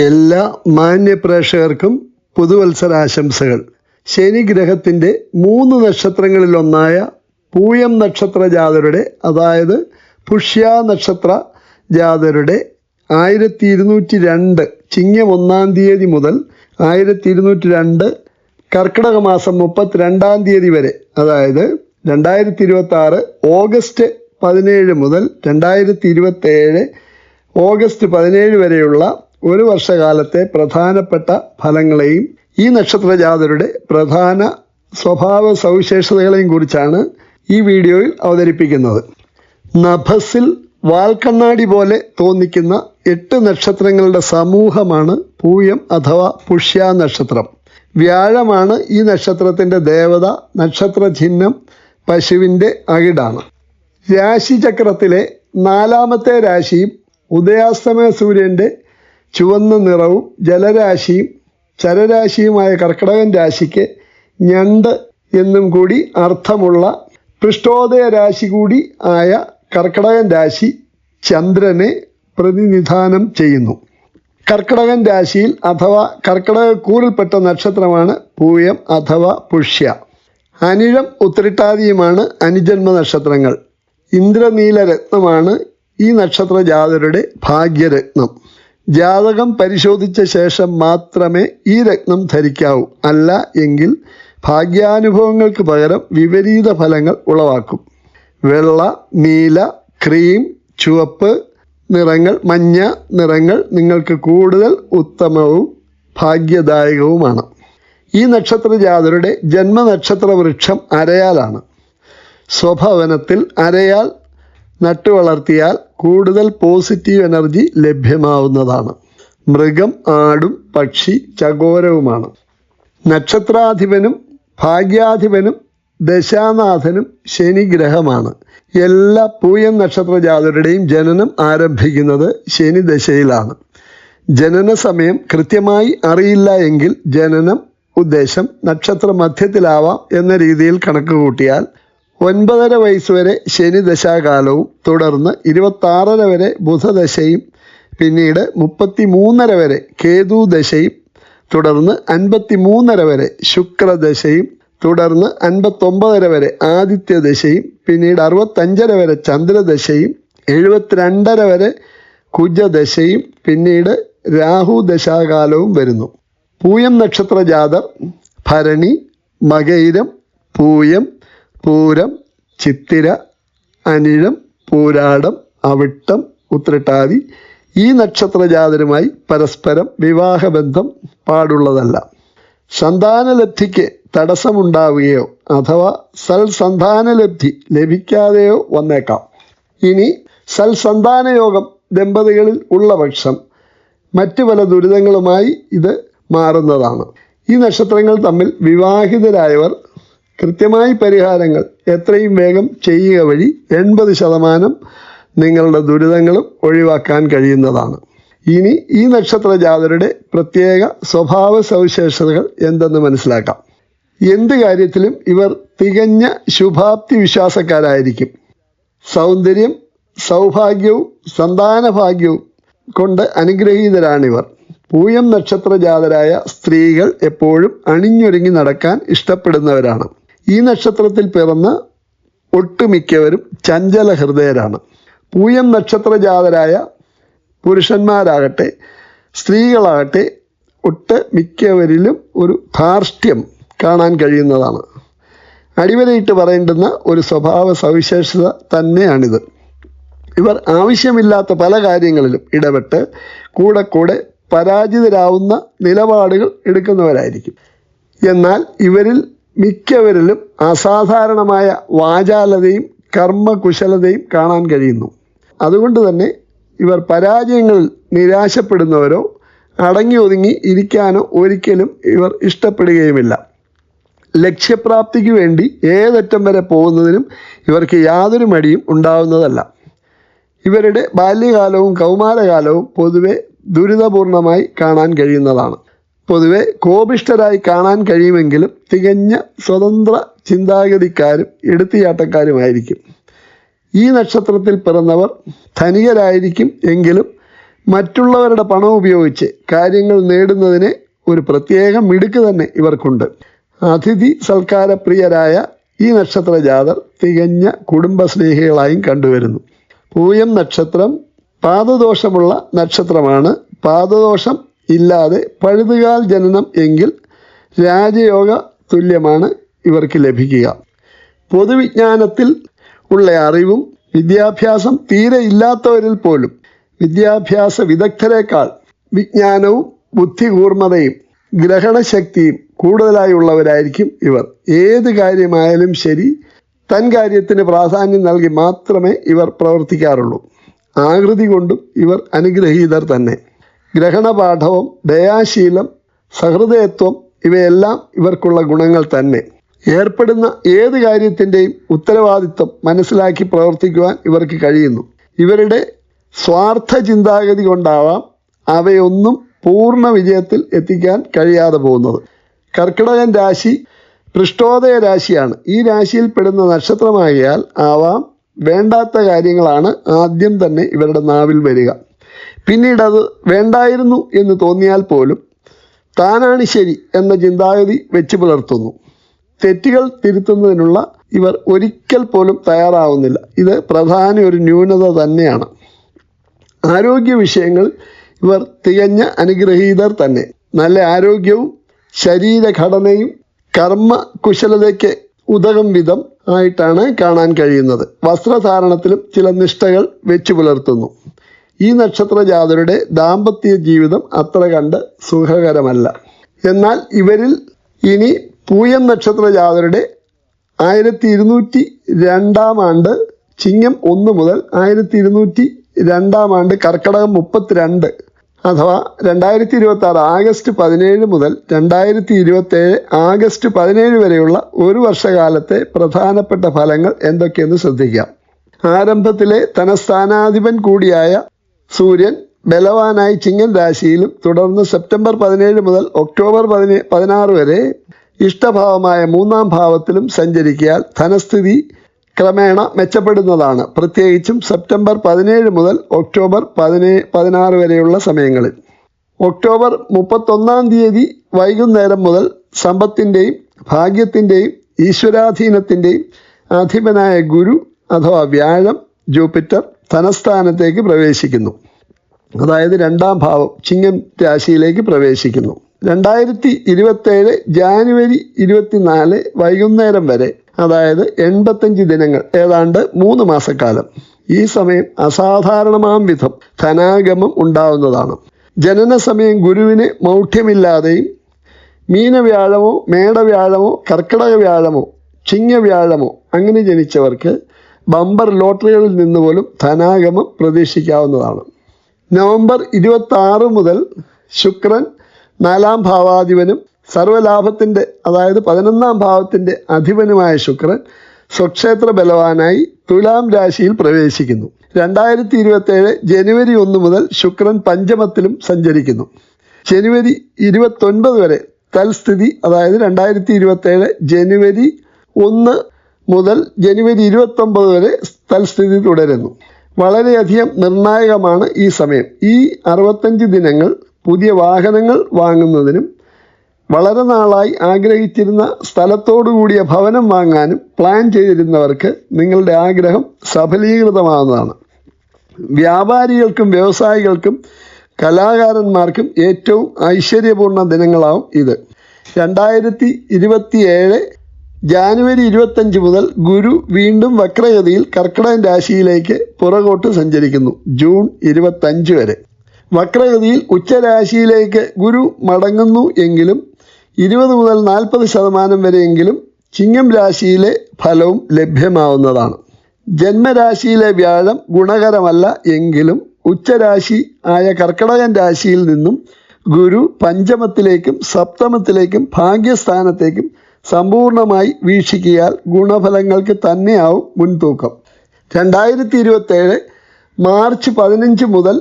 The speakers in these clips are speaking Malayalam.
എല്ലാ മാന്യ പ്രേക്ഷകർക്കും പുതുവത്സരാശംസകൾ. ശനി ഗ്രഹത്തിൻ്റെ 3 നക്ഷത്രങ്ങളിലൊന്നായ പൂയം നക്ഷത്ര ജാതരുടെ, അതായത് പുഷ്യ നക്ഷത്ര ജാതരുടെ 1202 ചിങ്ങം 1-ാം തീയതി മുതൽ 1202 കർക്കിടക മാസം 32-ാം തീയതി വരെ, അതായത് 2026 ഓഗസ്റ്റ് 17 മുതൽ 2027 ഓഗസ്റ്റ് 17 വരെയുള്ള ഒരു വർഷകാലത്തെ പ്രധാനപ്പെട്ട ഫലങ്ങളെയും ഈ നക്ഷത്ര ജാതരുടെ പ്രധാന സ്വഭാവ സവിശേഷതകളെയും കുറിച്ചാണ് ഈ വീഡിയോയിൽ അവതരിപ്പിക്കുന്നത്. നഭസിൽ വാൽക്കണ്ണാടി പോലെ തോന്നിക്കുന്ന 8 നക്ഷത്രങ്ങളുടെ സമൂഹമാണ് പൂയം അഥവാ പുഷ്യ നക്ഷത്രം. വ്യാഴമാണ് ഈ നക്ഷത്രത്തിൻ്റെ ദേവത. നക്ഷത്ര ചിഹ്നം പശുവിൻ്റെ അകിടാണ്. രാശിചക്രത്തിലെ 4ാമത്തെ രാശിയും ഉദയാസ്തമയ സൂര്യൻ്റെ ചുവന്ന നിറവും ജലരാശിയും ചരരാശിയുമായ കർക്കിടകൻ രാശിക്ക് ഞണ്ട് എന്നും കൂടി അർത്ഥമുള്ള പൃഷ്ഠോദയ രാശി കൂടി ആയ കർക്കിടകൻ രാശി ചന്ദ്രനെ പ്രതിനിധാനം ചെയ്യുന്നു. കർക്കിടകൻ രാശിയിൽ അഥവാ കർക്കിടകക്കൂറിൽപ്പെട്ട നക്ഷത്രമാണ് പൂയം അഥവാ പുഷ്യ. അനിഴം ഉത്രട്ടാതിയുമാണ് അനുജന്മ നക്ഷത്രങ്ങൾ. ഇന്ദ്രനീല രത്നമാണ് ഈ നക്ഷത്ര ജാതരുടെ ഭാഗ്യരത്നം. ജാതകം പരിശോധിച്ച ശേഷം മാത്രമേ ഈ രത്നം ധരിക്കാവൂ. അല്ല എങ്കിൽ ഭാഗ്യാനുഭവങ്ങൾക്ക് പകരം വിപരീത ഫലങ്ങൾ ഉളവാക്കും. വെള്ള, നീല, ക്രീം, ചുവപ്പ് നിറങ്ങൾ, മഞ്ഞ നിറങ്ങൾ നിങ്ങൾക്ക് കൂടുതൽ ഉത്തമവും ഭാഗ്യദായകവുമാണ്. ഈ നക്ഷത്ര ജാതരുടെ ജന്മനക്ഷത്ര വൃക്ഷം അരയാലാണ്. സ്വഭവനത്തിൽ അരയാൽ നട്ടുവളർത്തിയാൽ കൂടുതൽ പോസിറ്റീവ് എനർജി ലഭ്യമാവുന്നതാണ്. മൃഗം ആടും പക്ഷി ചകോരവുമാണ്. നക്ഷത്രാധിപനും ഭാഗ്യാധിപനും ദശാനാഥനും ശനി ഗ്രഹമാണ്. എല്ലാ പൂയം നക്ഷത്ര ജാതരുടെയും ജനനം ആരംഭിക്കുന്നത് ശനി ദശയിലാണ്. ജനന സമയം കൃത്യമായി അറിയില്ല എങ്കിൽ ജനനം ഉദ്ദേശം നക്ഷത്ര മധ്യത്തിലാവാം എന്ന രീതിയിൽ കണക്ക് കൂട്ടിയാൽ 9.5 വയസ്സ് വരെ ശനി ദശാകാലവും തുടർന്ന് 26.5 വരെ ബുധദശയും പിന്നീട് 33.5 വരെ കേതു ദശയും തുടർന്ന് 53.5 വരെ ശുക്രദശയും തുടർന്ന് 59.5 വരെ ആദിത്യദശയും പിന്നീട് 65.5 വരെ ചന്ദ്രദശയും 72.5 വരെ കുജദശയും പിന്നീട് രാഹു ദശാകാലവും വരുന്നു. പൂയം നക്ഷത്ര ജാതർ ഭരണി, മകയിരം, പൂയം, പൂരം, ചിത്തിര, അനിഴം, പൂരാടം, അവിട്ടം, ഉത്രട്ടാതി ഈ നക്ഷത്ര ജാതരുമായി പരസ്പരം വിവാഹബന്ധം പാടുള്ളതല്ല. സന്താനലബ്ധിക്ക് തടസ്സമുണ്ടാവുകയോ അഥവാ സൽസന്താനലബ്ധി ലഭിക്കാതെയോ വന്നേക്കാം. ഇനി സൽസന്താനയോഗം ദമ്പതികളിൽ ഉള്ള പക്ഷം മറ്റു പല ദുരിതങ്ങളുമായി ഇത് മാറുന്നതാണ്. ഈ നക്ഷത്രങ്ങൾ തമ്മിൽ വിവാഹിതരായവർ കൃത്യമായി പരിഹാരങ്ങൾ എത്രയും വേഗം ചെയ്യുക വഴി 80% നിങ്ങളുടെ ദുരിതങ്ങളും ഒഴിവാക്കാൻ കഴിയുന്നതാണ്. ഇനി ഈ നക്ഷത്ര ജാതരുടെ പ്രത്യേക സ്വഭാവ സവിശേഷതകൾ എന്തെന്ന് മനസ്സിലാക്കാം. എന്ത് കാര്യത്തിലും ഇവർ തികഞ്ഞ ശുഭാപ്തി വിശ്വാസക്കാരായിരിക്കും. സൗന്ദര്യം, സൗഭാഗ്യവും സന്താനഭാഗ്യവും കൊണ്ട് അനുഗ്രഹീതരാണിവർ. പൂയം നക്ഷത്ര ജാതരായ സ്ത്രീകൾ എപ്പോഴും അണിഞ്ഞൊരുങ്ങി നടക്കാൻ ഇഷ്ടപ്പെടുന്നവരാണ്. ഈ നക്ഷത്രത്തിൽ പിറന്ന ഒട്ടുമിക്കവരും ചഞ്ചല ഹൃദയരാണ്. പൂയം നക്ഷത്ര ജാതരായ പുരുഷന്മാരാകട്ടെ സ്ത്രീകളാകട്ടെ ഒട്ടുമിക്കവരിലും ഒരു ധാർഷ്ട്യം കാണാൻ കഴിയുന്നതാണ്. അടിവരയിട്ട് പറയേണ്ടുന്ന ഒരു സ്വഭാവ സവിശേഷത തന്നെയാണിത്. ഇവർ ആവശ്യമില്ലാത്ത പല കാര്യങ്ങളിലും ഇടപെട്ട് കൂടെ പരാജിതരാവുന്ന നിലപാടുകൾ എടുക്കുന്നവരായിരിക്കും. എന്നാൽ ഇവരിൽ മിക്കവരിലും അസാധാരണമായ വാചാലതയും കർമ്മകുശലതയും കാണാൻ കഴിയുന്നു. അതുകൊണ്ട് തന്നെ ഇവർ പരാജയങ്ങളിൽ നിരാശപ്പെടുന്നവരോ അടങ്ങി ഒതുങ്ങി ഇരിക്കാനോ ഒരിക്കലും ഇവർ ഇഷ്ടപ്പെടുകയുമില്ല. ലക്ഷ്യപ്രാപ്തിക്ക് വേണ്ടി ഏതറ്റം വരെ പോകുന്നതിനും ഇവർക്ക് യാതൊരു മടിയും ഉണ്ടാവുന്നതല്ല. ഇവരുടെ ബാല്യകാലവും കൗമാരകാലവും പൊതുവെ ദുരിതപൂർണമായി കാണാൻ കഴിയുന്നതാണ്. പൊതുവെ കോപിഷ്ഠരായി കാണാൻ കഴിയുമെങ്കിലും തികഞ്ഞ സ്വതന്ത്ര ചിന്താഗതിക്കാരും എടുത്തുചാട്ടക്കാരുമായിരിക്കും. ഈ നക്ഷത്രത്തിൽ പിറന്നവർ ധനികരായിരിക്കും എങ്കിലും മറ്റുള്ളവരുടെ പണം ഉപയോഗിച്ച് കാര്യങ്ങൾ നേടുന്നതിന് ഒരു പ്രത്യേക മിടുക്ക് തന്നെ ഇവർക്കുണ്ട്. അതിഥി സൽക്കാരപ്രിയരായ ഈ നക്ഷത്ര ജാതർ തികഞ്ഞ കുടുംബസ്നേഹികളായും കണ്ടുവരുന്നു. പൂയം നക്ഷത്രം പാദദോഷമുള്ള നക്ഷത്രമാണ്. പാദദോഷം ഇല്ലാതെ പഴുതുകാൽ ജനനം എങ്കിൽ രാജയോഗ തുല്യമാണ് ഇവർക്ക് ലഭിക്കുക. പൊതുവിജ്ഞാനത്തിൽ ഉള്ള അറിവും വിദ്യാഭ്യാസം തീരെ ഇല്ലാത്തവരിൽ പോലും വിദ്യാഭ്യാസ വിദഗ്ധരെക്കാൾ വിജ്ഞാനവും ബുദ്ധികൂർമ്മതയും ഗ്രഹണശക്തിയും കൂടുതലായി ഉള്ളവരായിരിക്കും ഇവർ. ഏത് കാര്യമായാലും ശരി, തൻ കാര്യത്തിന് പ്രാധാന്യം നൽകി മാത്രമേ ഇവർ പ്രവർത്തിക്കാറുള്ളൂ. ആകൃതി കൊണ്ടും ഇവർ അനുഗ്രഹീതർ തന്നെ. ഗ്രഹണപാഠവും ദയാശീലം സഹൃദയത്വം ഇവയെല്ലാം ഇവർക്കുള്ള ഗുണങ്ങൾ തന്നെ. ഏർപ്പെടുന്ന ഏത് കാര്യത്തിൻ്റെയും ഉത്തരവാദിത്വം മനസ്സിലാക്കി പ്രവർത്തിക്കുവാൻ ഇവർക്ക് കഴിയുന്നു. ഇവരുടെ സ്വാർത്ഥ ചിന്താഗതി കൊണ്ടാവാം അവയൊന്നും പൂർണ്ണ വിജയത്തിൽ എത്തിക്കാൻ കഴിയാതെ പോകുന്നത്. കർക്കിടകൻ രാശി പൃഷ്ഠോദയ രാശിയാണ്. ഈ രാശിയിൽ പെടുന്ന നക്ഷത്രമാകിയാൽ ആവാം വേണ്ടാത്ത കാര്യങ്ങളാണ് ആദ്യം തന്നെ ഇവരുടെ നാവിൽ വരിക. പിന്നീട് അത് വേണ്ടായിരുന്നു എന്ന് തോന്നിയാൽ പോലും താനാണ് ശരി എന്ന ചിന്താഗതി വെച്ച് പുലർത്തുന്നു. തെറ്റുകൾ തിരുത്തുന്നതിനുള്ള ഇവർ ഒരിക്കൽ പോലും തയ്യാറാവുന്നില്ല. ഇത് പ്രധാന ഒരു ന്യൂനത തന്നെയാണ്. ആരോഗ്യ വിഷയങ്ങൾ ഇവർ തികഞ്ഞ അനുഗ്രഹീതർ തന്നെ. നല്ല ആരോഗ്യവും ശരീരഘടനയും കർമ്മ കുശലതയ്ക്ക് ഉതകും വിധം ആയിട്ടാണ് കാണാൻ കഴിയുന്നത്. വസ്ത്രധാരണത്തിലും ചില നിഷ്ഠകൾ വെച്ചു പുലർത്തുന്നു. ഈ നക്ഷത്ര ജാതരുടെ ദാമ്പത്യ ജീവിതം അത്ര കണ്ട് സുഖകരമല്ല. എന്നാൽ ഇവരിൽ ഇനി പൂയം നക്ഷത്ര ജാതരുടെ 1202 ആണ്ട് ചിങ്ങം 1 മുതൽ 1202 കർക്കടകം 32 അഥവാ 2026 ആഗസ്റ്റ് 17 മുതൽ 2027 ആഗസ്റ്റ് 17 വരെയുള്ള ഒരു വർഷകാലത്തെ പ്രധാനപ്പെട്ട ഫലങ്ങൾ എന്തൊക്കെയെന്ന് ശ്രദ്ധിക്കാം. ആരംഭത്തിലെ തനസ്ഥാനാധിപൻ കൂടിയായ സൂര്യൻ ബലവാനായി ചിങ്ങൻ രാശിയിലും തുടർന്ന് സെപ്റ്റംബർ 17 മുതൽ ഒക്ടോബർ 16 വരെ ഇഷ്ടഭാവമായ 3-ാം ഭാവത്തിലും സഞ്ചരിക്കാൻ ധനസ്ഥിതി ക്രമേണ മെച്ചപ്പെടുന്നതാണ്. പ്രത്യേകിച്ചും സെപ്റ്റംബർ 17 മുതൽ ഒക്ടോബർ 16 വരെയുള്ള സമയങ്ങളിൽ. ഒക്ടോബർ 31 വൈകുന്നേരം മുതൽ സമ്പത്തിൻ്റെയും ഭാഗ്യത്തിൻ്റെയും ഈശ്വരാധീനത്തിൻ്റെയും അധിപനായ ഗുരു അഥവാ വ്യാഴം ജൂപ്പിറ്റർ ധനസ്ഥാനത്തേക്ക് പ്രവേശിക്കുന്നു. അതായത് 2-ാം ഭാവം ചിങ്ങം രാശിയിലേക്ക് പ്രവേശിക്കുന്നു. 2027 ജാനുവരി 24 വൈകുന്നേരം വരെ, അതായത് 85 ദിനങ്ങൾ, ഏതാണ്ട് 3 മാസക്കാലം. ഈ സമയം അസാധാരണമാം വിധം ധനാഗമം ഉണ്ടാവുന്നതാണ്. ജനന സമയം ഗുരുവിന് മൗഢ്യമില്ലാതെയും മീനവ്യാഴമോ മേടവ്യാഴമോ കർക്കിടക വ്യാഴമോ ചിങ്ങവ്യാഴമോ അങ്ങനെ ജനിച്ചവർക്ക് ബമ്പർ ലോട്ടറികളിൽ നിന്ന് പോലും ധനാഗമം പ്രതീക്ഷിക്കാവുന്നതാണ്. നവംബർ 26 മുതൽ ശുക്രൻ 4-ാം ഭാവാധിപനും സർവ്വലാഭത്തിൻ്റെ അതായത് 11-ാം ഭാവത്തിൻ്റെ അധിപനുമായ ശുക്രൻ സ്വക്ഷേത്ര ബലവാനായി തുലാം രാശിയിൽ പ്രവേശിക്കുന്നു. 2027 ജനുവരി 1 മുതൽ ശുക്രൻ പഞ്ചമത്തിലും സഞ്ചരിക്കുന്നു. ജനുവരി 29 വരെ തൽസ്ഥിതി, അതായത് 2027 ജനുവരി 1 മുതൽ ജനുവരി 29 വരെ തൽസ്ഥിതി തുടരുന്നു. വളരെയധികം നിർണായകമാണ് ഈ സമയം. ഈ 65 ദിനങ്ങൾ പുതിയ വാഹനങ്ങൾ വാങ്ങുന്നതിനും വളരെ നാളായി ആഗ്രഹിച്ചിരുന്ന സ്ഥലത്തോടു കൂടിയ ഭവനം വാങ്ങാനും പ്ലാൻ ചെയ്തിരുന്നവർക്ക് നിങ്ങളുടെ ആഗ്രഹം സഫലീകൃതമാകുന്നതാണ്. വ്യാപാരികൾക്കും വ്യവസായികൾക്കും കലാകാരന്മാർക്കും ഏറ്റവും ഐശ്വര്യപൂർണ്ണ ദിനങ്ങളാവും ഇത്. 2027 ജാനുവരി 25 മുതൽ ഗുരു വീണ്ടും വക്രഗതിയിൽ കർക്കിടകൻ രാശിയിലേക്ക് പുറകോട്ട് സഞ്ചരിക്കുന്നു. ജൂൺ 25 വരെ വക്രഗതിയിൽ ഉച്ചരാശിയിലേക്ക് ഗുരു മടങ്ങുന്നു എങ്കിലും 20 മുതൽ 40% വരെയെങ്കിലും ചിങ്ങം രാശിയിലെ ഫലവും ലഭ്യമാവുന്നതാണ്. ജന്മരാശിയിലെ വ്യാഴം ഗുണകരമല്ല എങ്കിലും ഉച്ചരാശി ആയ കർക്കിടകൻ രാശിയിൽ നിന്നും ഗുരു പഞ്ചമത്തിലേക്കും സപ്തമത്തിലേക്കും ഭാഗ്യസ്ഥാനത്തേക്കും സമ്പൂർണമായി വീക്ഷിക്കിയാൽ ഗുണഫലങ്ങൾക്ക് തന്നെയാവും മുൻതൂക്കം. 2027 മാർച്ച് 15 മുതൽ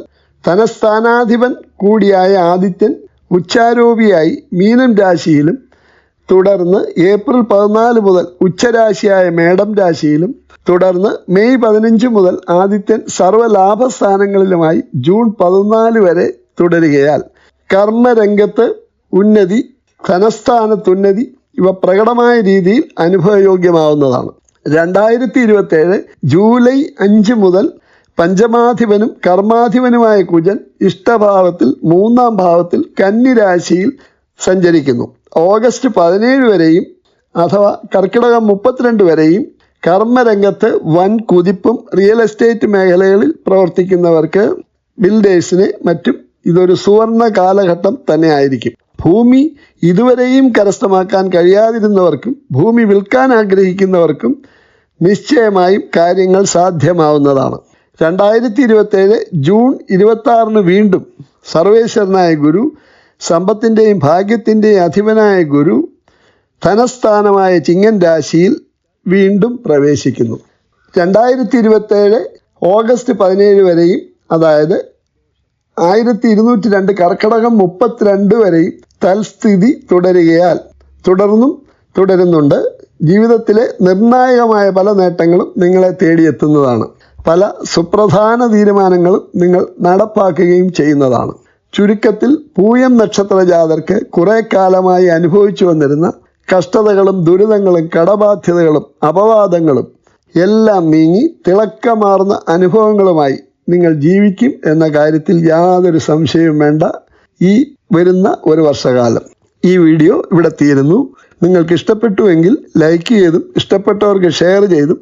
ധനസ്ഥാനാധിപൻ കൂടിയായ ആദിത്യൻ ഉച്ചാരോപിയായി മീനം രാശിയിലും തുടർന്ന് ഏപ്രിൽ 14 മുതൽ ഉച്ചരാശിയായ മേടം രാശിയിലും തുടർന്ന് മെയ് 15 മുതൽ ആദിത്യൻ സർവ്വലാഭസ്ഥാനങ്ങളിലുമായി ജൂൺ 14 വരെ തുടരുകയാൽ കർമ്മരംഗത്ത് ഉന്നതി, ധനസ്ഥാനത്തുന്നതി ഇവ പ്രകടമായ രീതിയിൽ അനുഭവയോഗ്യമാവുന്നതാണ്. 2027 ജൂലൈ 5 മുതൽ പഞ്ചമാധിപനും കർമാധിപനുമായ കുജൻ ഇഷ്ടഭാവത്തിൽ 3-ാം ഭാവത്തിൽ കന്നിരാശിയിൽ സഞ്ചരിക്കുന്നു. ഓഗസ്റ്റ് 17 വരെയും അഥവാ കർക്കിടകം 32 വരെയും കർമ്മരംഗത്ത് വൻ കുതിപ്പും റിയൽ എസ്റ്റേറ്റ് മേഖലകളിൽ പ്രവർത്തിക്കുന്നവർക്ക്, ബിൽഡേഴ്സിന് മറ്റും ഇതൊരു സുവർണ കാലഘട്ടം തന്നെയായിരിക്കും. ഭൂമി ഇതുവരെയും കരസ്ഥമാക്കാൻ കഴിയാതിരുന്നവർക്കും ഭൂമി വിൽക്കാൻ ആഗ്രഹിക്കുന്നവർക്കും നിശ്ചയമായും കാര്യങ്ങൾ സാധ്യമാവുന്നതാണ്. 2027 ജൂൺ 26 വീണ്ടും സർവേശ്വരനായ ഗുരു, സമ്പത്തിൻ്റെയും ഭാഗ്യത്തിൻ്റെയും അധിപനായ ഗുരു ധനസ്ഥാനമായ ചിങ്ങൻ രാശിയിൽ വീണ്ടും പ്രവേശിക്കുന്നു. 2027 ഓഗസ്റ്റ് 17 വരെയും, അതായത് 1202 കർക്കിടകം 32 വരെയും തൽസ്ഥിതി തുടരുകയാൽ തുടർന്നും തുടരുന്നുണ്ട്. ജീവിതത്തിലെ നിർണായകമായ പല നേട്ടങ്ങളും നിങ്ങളെ തേടിയെത്തുന്നതാണ്. പല സുപ്രധാന തീരുമാനങ്ങളും നിങ്ങൾ നടപ്പാക്കുകയും ചെയ്യുന്നതാണ്. ചുരുക്കത്തിൽ പൂയം നക്ഷത്ര ജാതർക്ക് കുറെ കാലമായി അനുഭവിച്ചു വന്നിരുന്ന കഷ്ടതകളും ദുരിതങ്ങളും കടബാധ്യതകളും അപവാദങ്ങളും എല്ലാം നീങ്ങി തിളക്കമാർന്ന അനുഭവങ്ങളുമായി നിങ്ങൾ ജീവിക്കും എന്ന കാര്യത്തിൽ യാതൊരു സംശയവും വേണ്ട. ഈ വരുന്ന ഒരു വർഷകാലം. ഈ വീഡിയോ ഇവിടെ തീരുന്നു. നിങ്ങൾക്ക് ഇഷ്ടപ്പെട്ടുവെങ്കിൽ ലൈക്ക് ചെയ്തും ഇഷ്ടപ്പെട്ടവർക്ക് ഷെയർ ചെയ്തും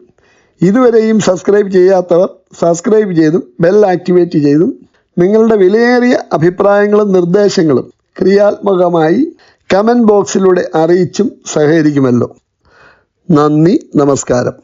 ഇതുവരെയും സബ്സ്ക്രൈബ് ചെയ്യാത്തവർ സബ്സ്ക്രൈബ് ചെയ്തും ബെൽ ആക്ടിവേറ്റ് ചെയ്തും നിങ്ങളുടെ വിലയേറിയ അഭിപ്രായങ്ങളും നിർദ്ദേശങ്ങളും ക്രിയാത്മകമായി കമൻറ്റ് ബോക്സിലൂടെ അറിയിച്ചും സഹകരിക്കുമല്ലോ. നന്ദി, നമസ്കാരം.